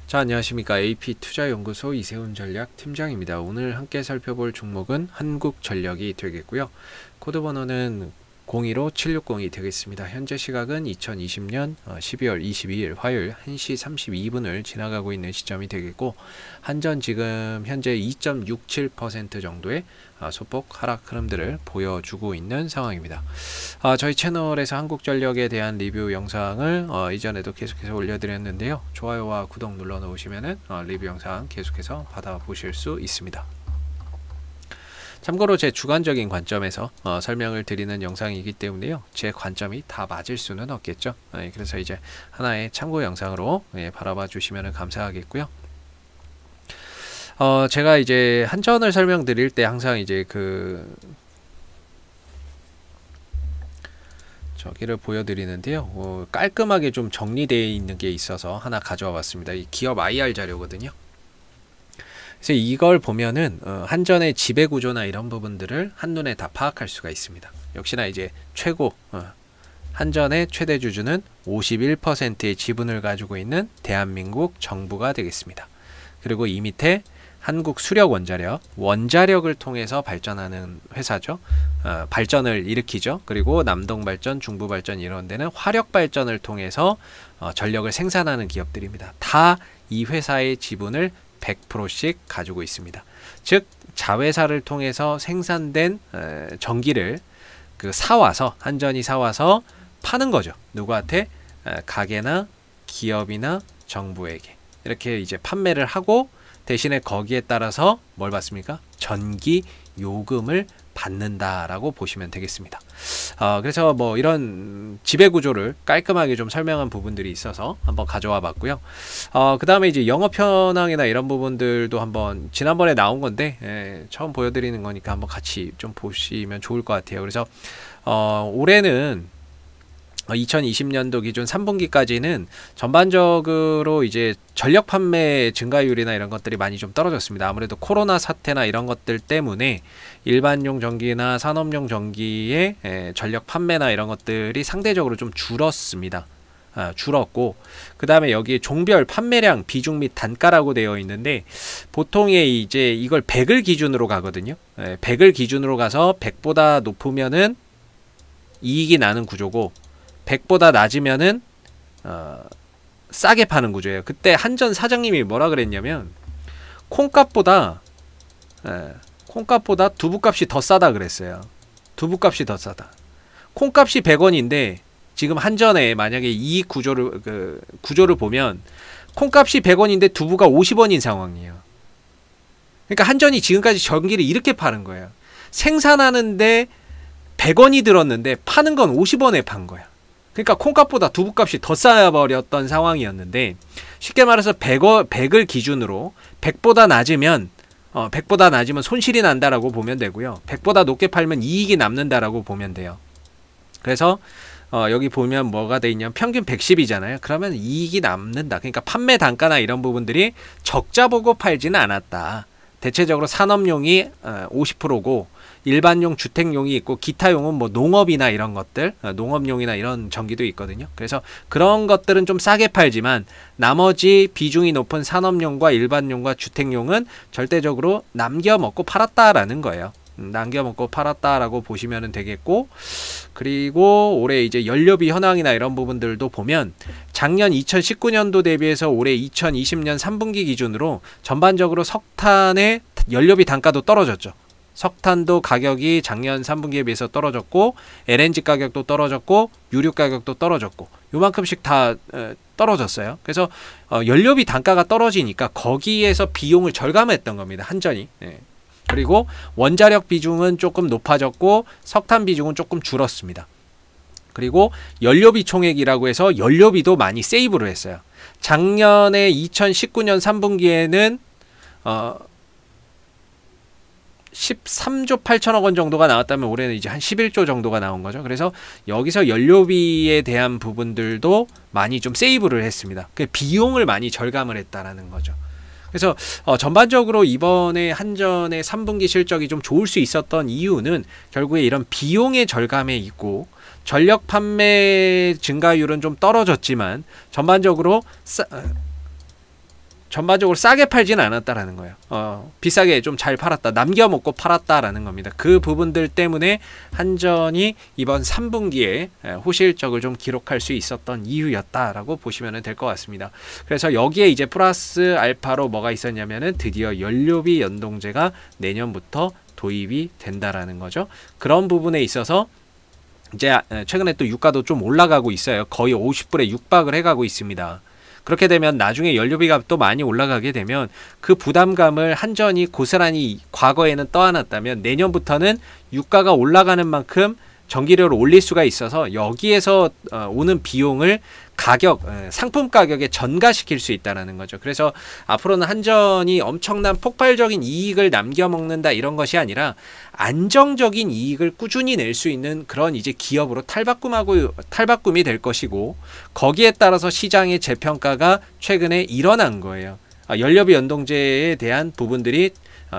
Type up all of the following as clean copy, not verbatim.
자, 안녕하십니까. AP투자연구소 이세훈 전략 팀장입니다. 오늘 함께 살펴볼 종목은 한국전력이 되겠고요. 코드 번호는 025760이 되겠습니다. 현재 시각은 2020년 12월 22일 화요일 1시 32분을 지나가고 있는 시점이 되겠고, 한전 지금 현재 2.67% 정도의 소폭 하락 흐름들을 보여주고 있는 상황입니다. 저희 채널에서 한국전력에 대한 리뷰 영상을 이전에도 계속해서 올려드렸는데요. 좋아요와 구독 눌러 놓으시면은 리뷰 영상 계속해서 받아보실 수 있습니다. 참고로 제 주관적인 관점에서 설명을 드리는 영상이기 때문에요. 제 관점이 다 맞을 수는 없겠죠. 그래서 이제 하나의 참고 영상으로 바라봐 주시면 감사하겠고요. 제가 이제 한전을 설명드릴 때 항상 이제 저기를 보여드리는데요. 깔끔하게 좀 정리되어 있는 게 있어서 하나 가져와 봤습니다. 이 기업 IR 자료거든요. 그래서 이걸 보면은 한전의 지배 구조나 이런 부분들을 한눈에 다 파악할 수가 있습니다. 역시나 이제 한전의 최대 주주는 51%의 지분을 가지고 있는 대한민국 정부가 되겠습니다. 그리고 이 밑에 원자력을 통해서 발전하는 회사죠. 발전을 일으키죠. 그리고 남동발전, 중부발전 이런 데는 화력발전을 통해서 전력을 생산하는 기업들입니다. 다 이 회사의 지분을 100%씩 가지고 있습니다. 즉 자회사를 통해서 생산된 전기를 한전이 사와서 파는 거죠. 누구한테? 가게나 기업이나 정부에게 이렇게 이제 판매를 하고, 대신에 거기에 따라서 뭘 받습니까? 전기 요금을 받는다라고 보시면 되겠습니다. 그래서 뭐 이런 지배 구조를 깔끔하게 좀 설명한 부분들이 있어서 한번 가져와 봤고요. 그 다음에 이제 영업 현황이나 이런 부분들도 한번 지난번에 나온 건데 처음 보여드리는 거니까 한번 같이 좀 보시면 좋을 것 같아요. 그래서 올해는 2020년도 기준 3분기까지는 전반적으로 이제 전력 판매 증가율이나 이런 것들이 많이 좀 떨어졌습니다. 아무래도 코로나 사태나 이런 것들 때문에 일반용 전기나 산업용 전기의 전력 판매나 이런 것들이 상대적으로 좀 줄었습니다. 줄었고, 그 다음에 여기에 종별 판매량 비중 및 단가라고 되어 있는데, 보통의 이제 이걸 100을 기준으로 가거든요. 100을 기준으로 가서 100보다 높으면은 이익이 나는 구조고, 100보다 낮으면은 싸게 파는 구조예요. 그때 한전 사장님이 뭐라 그랬냐면 콩값보다 두부값이 더 싸다 그랬어요. 두부값이 더 싸다. 콩값이 100원인데 지금 한전에 만약에 이익 구조를 보면 콩값이 100원인데 두부가 50원인 상황이에요. 그러니까 한전이 지금까지 전기를 이렇게 파는 거예요. 생산하는데 100원이 들었는데 파는 건 50원에 판 거야. 그러니까 콩값보다 두부값이 더 쌓여버렸던 상황이었는데, 쉽게 말해서 100을 기준으로 100보다 낮으면 손실이 난다라고 보면 되고요. 100보다 높게 팔면 이익이 남는다라고 보면 돼요. 그래서 여기 보면 뭐가 돼 있냐면 평균 110이잖아요. 그러면 이익이 남는다. 그러니까 판매 단가나 이런 부분들이 적자 보고 팔지는 않았다. 대체적으로 산업용이 50%고 일반용 주택용이 있고, 기타용은 뭐 농업이나 이런 것들, 농업용이나 이런 전기도 있거든요. 그래서 그런 것들은 좀 싸게 팔지만 나머지 비중이 높은 산업용과 일반용과 주택용은 절대적으로 남겨먹고 팔았다라는 거예요. 남겨먹고 팔았다라고 보시면 되겠고, 그리고 올해 이제 연료비 현황이나 이런 부분들도 보면 작년 2019년도 대비해서 올해 2020년 3분기 기준으로 전반적으로 석탄의 연료비 단가도 떨어졌죠. 석탄도 가격이 작년 3분기에 비해서 떨어졌고, LNG 가격도 떨어졌고, 유류 가격도 떨어졌고, 요만큼씩 다 떨어졌어요. 그래서 연료비 단가가 떨어지니까 거기에서 비용을 절감했던 겁니다, 한전이. 그리고 원자력 비중은 조금 높아졌고 석탄 비중은 조금 줄었습니다. 그리고 연료비 총액이라고 해서 연료비도 많이 세이브를 했어요. 작년에 2019년 3분기에는 13조 8천억 원 정도가 나왔다면 올해는 이제 한 11조 정도가 나온 거죠. 그래서 여기서 연료비에 대한 부분들도 많이 좀 세이브를 했습니다. 그 비용을 많이 절감을 했다라는 거죠. 그래서 전반적으로 이번에 한전의 3분기 실적이 좀 좋을 수 있었던 이유는 결국에 이런 비용의 절감에 있고, 전력 판매 증가율은 좀 떨어졌지만 전반적으로 전반적으로 싸게 팔진 않았다라는 거예요. 비싸게 좀 잘 팔았다, 남겨먹고 팔았다라는 겁니다. 그 부분들 때문에 한전이 이번 3분기에 호실적을 좀 기록할 수 있었던 이유였다라고 보시면 될 것 같습니다. 그래서 여기에 이제 플러스 알파로 뭐가 있었냐면은 드디어 연료비 연동제가 내년부터 도입이 된다라는 거죠. 그런 부분에 있어서 이제 최근에 또 유가도 좀 올라가고 있어요. 거의 50불에 육박을 해가고 있습니다. 그렇게 되면 나중에 연료비가 또 많이 올라가게 되면 그 부담감을 한전이 고스란히 과거에는 떠안았다면 내년부터는 유가가 올라가는 만큼 전기료를 올릴 수가 있어서 여기에서 오는 비용을 상품 가격에 전가시킬 수 있다는 거죠. 그래서 앞으로는 한전이 엄청난 폭발적인 이익을 남겨먹는다 이런 것이 아니라 안정적인 이익을 꾸준히 낼 수 있는 그런 이제 기업으로 탈바꿈이 될 것이고, 거기에 따라서 시장의 재평가가 최근에 일어난 거예요. 연료비 연동제에 대한 부분들이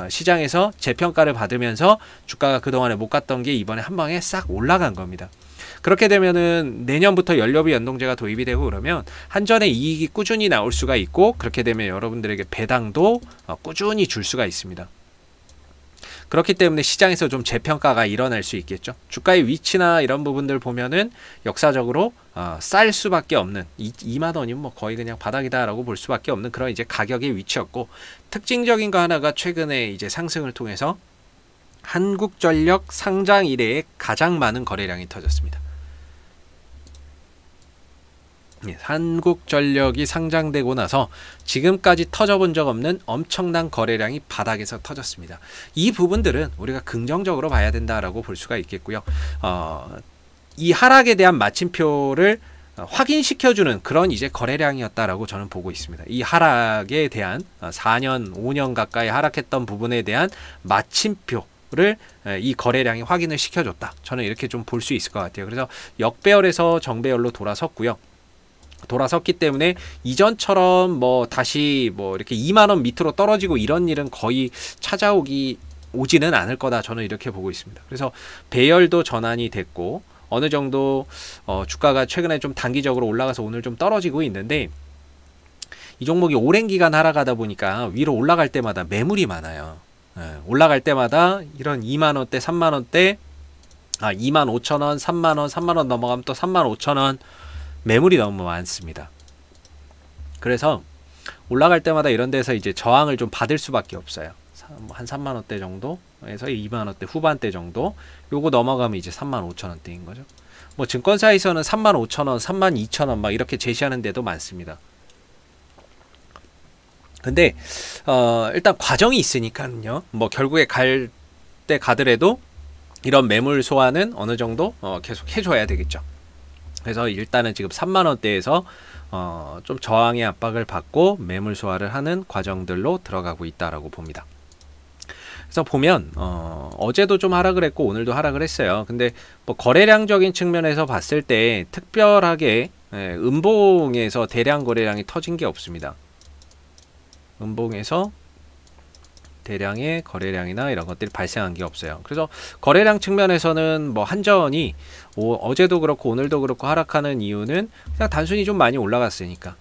시장에서 재평가를 받으면서 주가가 그동안에 못 갔던 게 이번에 한 방에 싹 올라간 겁니다. 그렇게 되면은 내년부터 연료비 연동제가 도입이 되고 그러면 한전의 이익이 꾸준히 나올 수가 있고, 그렇게 되면 여러분들에게 배당도 꾸준히 줄 수가 있습니다. 그렇기 때문에 시장에서 좀 재평가가 일어날 수 있겠죠. 주가의 위치나 이런 부분들 보면은 역사적으로 쌀 수밖에 없는 2만 원이면 뭐 거의 그냥 바닥이다라고 볼 수밖에 없는 그런 이제 가격의 위치였고, 특징적인 거 하나가 최근에 이제 상승을 통해서 한국전력 상장 이래에 가장 많은 거래량이 터졌습니다. 한국전력이 상장되고 나서 지금까지 터져본 적 없는 엄청난 거래량이 바닥에서 터졌습니다. 이 부분들은 우리가 긍정적으로 봐야 된다라고 볼 수가 있겠고요. 이 하락에 대한 마침표를 확인시켜주는 그런 이제 거래량이었다라고 저는 보고 있습니다. 이 하락에 대한 4년, 5년 가까이 하락했던 부분에 대한 마침표를 이 거래량이 확인을 시켜줬다. 저는 이렇게 좀 볼 수 있을 것 같아요. 그래서 역배열에서 정배열로 돌아섰고요. 돌아섰기 때문에 이전처럼 뭐 다시 뭐 이렇게 2만 원 밑으로 떨어지고 이런 일은 거의 오지는 않을 거다. 저는 이렇게 보고 있습니다. 그래서 배열도 전환이 됐고 어느 정도 주가가 최근에 좀 단기적으로 올라가서 오늘 좀 떨어지고 있는데, 이 종목이 오랜 기간 하락하다 보니까 위로 올라갈 때마다 매물이 많아요. 올라갈 때마다 이런 2만 원대, 3만 원대, 2만 5천 원, 3만 원, 3만 원 넘어가면 또 3만 5천 원 매물이 너무 많습니다. 그래서 올라갈 때마다 이런 데서 이제 저항을 좀 받을 수밖에 없어요. 한 3만 원대 정도에서 2만 원대 후반대 정도, 요거 넘어가면 이제 3만 5천 원대인 거죠. 뭐 증권사에서는 3만 5천 원, 3만 2천 원 막 이렇게 제시하는 데도 많습니다. 근데 일단 과정이 있으니까요. 뭐 결국에 갈 때 가더라도 이런 매물 소화는 어느 정도 계속 해줘야 되겠죠. 그래서 일단은 지금 3만 원대에서 좀 저항의 압박을 받고 매물 소화를 하는 과정들로 들어가고 있다라고 봅니다. 그래서 보면 어제도 좀 하락을 했고 오늘도 하락을 했어요. 근데 뭐 거래량적인 측면에서 봤을 때 특별하게 음봉에서 대량 거래량이 터진 게 없습니다. 음봉에서 대량의 거래량이나 이런 것들이 발생한 게 없어요. 그래서 거래량 측면에서는 뭐 한전이 어제도 그렇고 오늘도 그렇고 하락하는 이유는 그냥 단순히 좀 많이 올라갔으니까,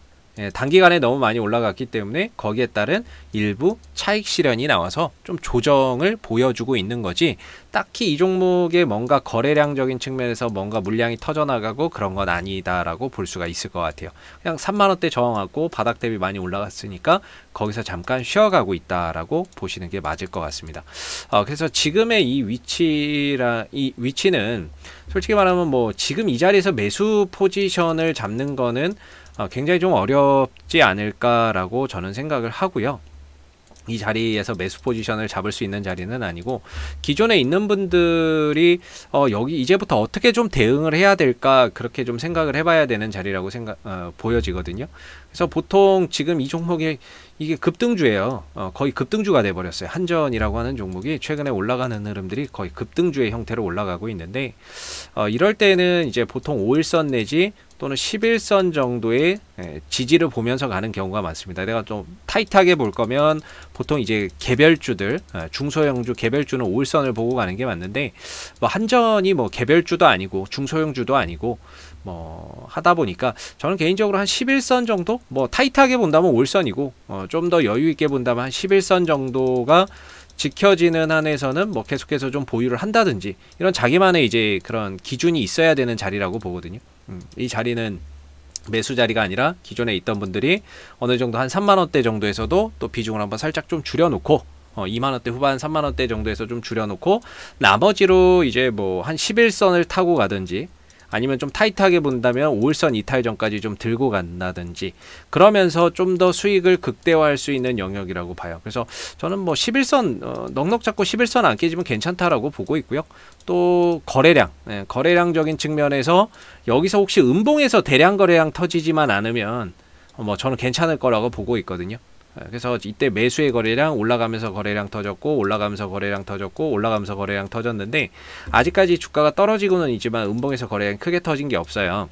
단기간에 너무 많이 올라갔기 때문에 거기에 따른 일부 차익 실현이 나와서 좀 조정을 보여주고 있는 거지, 딱히 이 종목에 뭔가 거래량적인 측면에서 뭔가 물량이 터져나가고 그런 건 아니다라고 볼 수가 있을 것 같아요. 그냥 3만 원대 저항하고 바닥 대비 많이 올라갔으니까 거기서 잠깐 쉬어가고 있다라고 보시는 게 맞을 것 같습니다. 그래서 지금의 이 위치는 솔직히 말하면 뭐 지금 이 자리에서 매수 포지션을 잡는 거는 굉장히 좀 어렵지 않을까라고 저는 생각을 하고요. 이 자리에서 매수 포지션을 잡을 수 있는 자리는 아니고, 기존에 있는 분들이 여기 이제부터 어떻게 좀 대응을 해야 될까 그렇게 좀 생각을 해봐야 되는 자리라고 보여지거든요. 그래서 보통 지금 이 종목이 이게 급등주예요. 거의 급등주가 돼버렸어요. 한전이라고 하는 종목이 최근에 올라가는 흐름들이 거의 급등주의 형태로 올라가고 있는데, 이럴 때는 이제 보통 5일선 내지 또는 11선 정도의 지지를 보면서 가는 경우가 많습니다. 내가 좀 타이트하게 볼 거면 보통 이제 개별주들, 중소형주 개별주는 5일선을 보고 가는 게 맞는데, 뭐 한전이 뭐 개별주도 아니고 중소형주도 아니고 뭐 하다 보니까 저는 개인적으로 한 11선 정도, 뭐 타이트하게 본다면 5선이고 좀 더 여유 있게 본다면 한 11선 정도가 지켜지는 한에서는 뭐 계속해서 좀 보유를 한다든지 이런 자기만의 이제 그런 기준이 있어야 되는 자리라고 보거든요. 이 자리는 매수 자리가 아니라 기존에 있던 분들이 어느 정도 한 3만원대 정도에서도 또 비중을 한번 살짝 좀 줄여놓고 2만원대 후반 3만원대 정도에서 좀 줄여놓고 나머지로 이제 뭐 한 11선을 타고 가든지 아니면 좀 타이트하게 본다면 5일선 이탈 전까지 좀 들고 간다든지 그러면서 좀 더 수익을 극대화할 수 있는 영역이라고 봐요. 그래서 저는 뭐 11선 넉넉 잡고 11선 안 깨지면 괜찮다라고 보고 있고요. 또 거래량, 거래량적인 측면에서 여기서 혹시 음봉에서 대량 거래량 터지지만 않으면 뭐 저는 괜찮을 거라고 보고 있거든요. 그래서 이때 매수의 거래량 올라가면서 거래량 터졌고 올라가면서 거래량 터졌고 올라가면서 거래량 터졌는데 아직까지 주가가 떨어지고는 있지만 음봉에서 거래량이 크게 터진 게 없어요.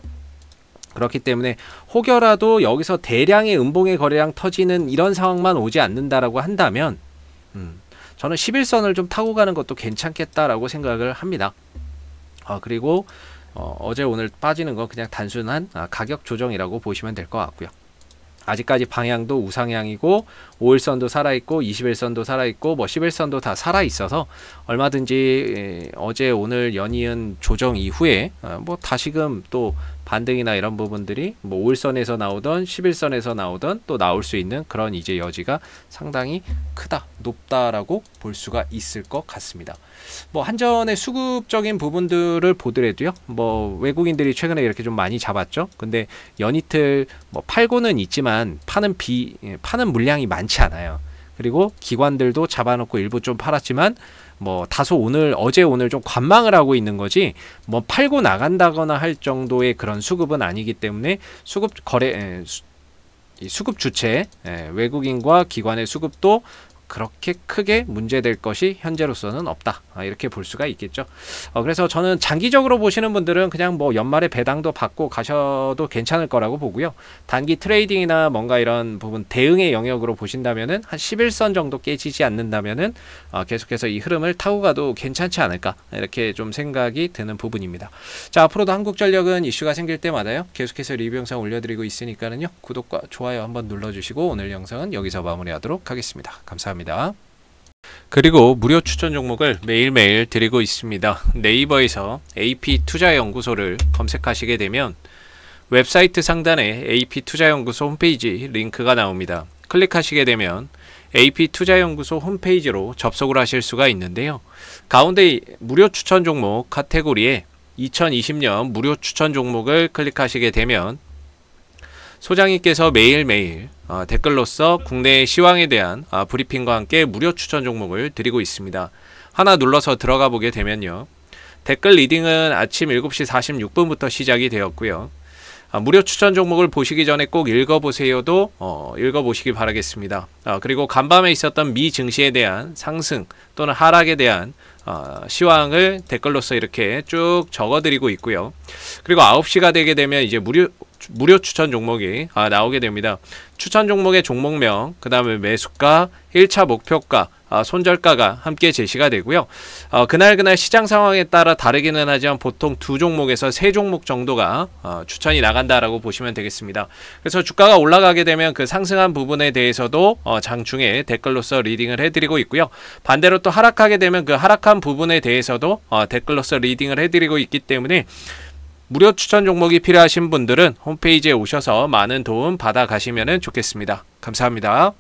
그렇기 때문에 혹여라도 여기서 대량의 음봉의 거래량 터지는 이런 상황만 오지 않는다라고 한다면 저는 11선을 좀 타고 가는 것도 괜찮겠다라고 생각을 합니다. 그리고 어제 오늘 빠지는 건 그냥 단순한 가격 조정이라고 보시면 될 것 같고요. 아직까지 방향도 우상향이고 5일선도 살아있고 21선도 살아있고 뭐 11선도 다 살아있어서 얼마든지 어제 오늘 연이은 조정 이후에 뭐 다시금 또 반등이나 이런 부분들이 뭐 5일선에서 나오던 11선에서 나오던 또 나올 수 있는 그런 이제 여지가 상당히 크다, 높다라고 볼 수가 있을 것 같습니다. 뭐 한전의 수급적인 부분들을 보더라도요, 뭐 외국인들이 최근에 이렇게 좀 많이 잡았죠. 근데 연이틀 뭐 팔고는 있지만 파는 물량이 많지 않아요. 그리고 기관들도 잡아놓고 일부 좀 팔았지만 뭐 다소 어제 오늘 좀 관망을 하고 있는 거지 뭐 팔고 나간다거나 할 정도의 그런 수급은 아니기 때문에 수급 주체 외국인과 기관의 수급도 그렇게 크게 문제될 것이 현재로서는 없다, 이렇게 볼 수가 있겠죠. 그래서 저는 장기적으로 보시는 분들은 그냥 뭐 연말에 배당도 받고 가셔도 괜찮을 거라고 보고요. 단기 트레이딩이나 뭔가 이런 부분 대응의 영역으로 보신다면은 한 11선 정도 깨지지 않는다면은 계속해서 이 흐름을 타고 가도 괜찮지 않을까, 이렇게 좀 생각이 드는 부분입니다. 자, 앞으로도 한국전력은 이슈가 생길 때마다요 계속해서 리뷰 영상 올려드리고 있으니까는요 구독과 좋아요 한번 눌러주시고 오늘 영상은 여기서 마무리하도록 하겠습니다. 감사합니다. 그리고 무료 추천 종목을 매일매일 드리고 있습니다. 네이버에서 AP투자연구소를 검색하시게 되면 웹사이트 상단에 AP투자연구소 홈페이지 링크가 나옵니다. 클릭하시게 되면 AP투자연구소 홈페이지로 접속을 하실 수가 있는데요. 가운데 무료 추천 종목 카테고리에 2020년 무료 추천 종목을 클릭하시게 되면 소장님께서 매일매일 댓글로서 국내 시황에 대한 브리핑과 함께 무료 추천 종목을 드리고 있습니다. 하나 눌러서 들어가 보게 되면요, 댓글 리딩은 아침 7시 46분부터 시작이 되었고요. 무료 추천 종목을 보시기 전에 꼭 읽어보세요도 읽어보시기 바라겠습니다. 그리고 간밤에 있었던 미 증시에 대한 상승 또는 하락에 대한 시황을 댓글로서 이렇게 쭉 적어드리고 있고요. 그리고 9시가 되게 되면 이제 무료 추천 종목이 나오게 됩니다. 추천 종목의 종목명, 그 다음에 매수가, 1차 목표가, 손절가가 함께 제시가 되고요. 그날 시장 상황에 따라 다르기는 하지만 보통 2종목에서 3종목 정도가 추천이 나간다라고 보시면 되겠습니다. 그래서 주가가 올라가게 되면 그 상승한 부분에 대해서도 장중에 댓글로서 리딩을 해드리고 있고요. 반대로 또 하락하게 되면 그 하락한 부분에 대해서도 댓글로서 리딩을 해드리고 있기 때문에 무료 추천 종목이 필요하신 분들은 홈페이지에 오셔서 많은 도움 받아 가시면 좋겠습니다. 감사합니다.